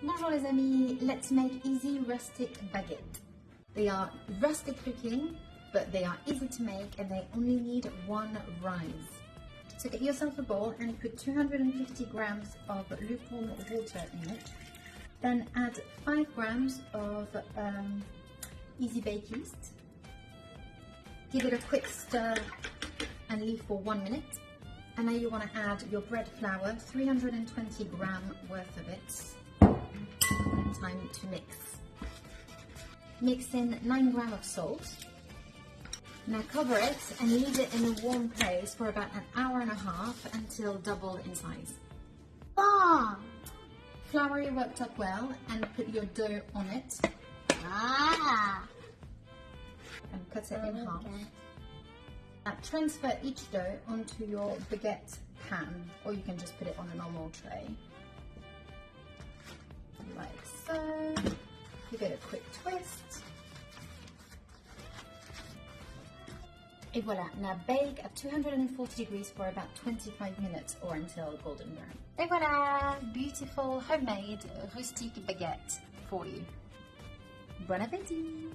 Bonjour les amis, let's make easy rustic baguettes. They are rustic looking, but they are easy to make and they only need one rise. So get yourself a bowl and put 250 grams of lukewarm water in it. Then add 5 grams of easy bake yeast. Give it a quick stir and leave for 1 minute. And now you want to add your bread flour, 320 gram worth of it. And time to mix. Mix in 9 grams of salt. Now cover it and leave it in a warm place for about an hour and a half until double in size. Ah! Flour your worked up well and put your dough on it. Ah! And cut it in half. Now transfer each dough onto your baguette pan, or you can just put it on a normal tray. Like so. Give it a quick twist. Et voilà, now bake at 240 degrees for about 25 minutes or until golden brown. Et voilà, beautiful homemade rustic baguette for you. Bon appétit!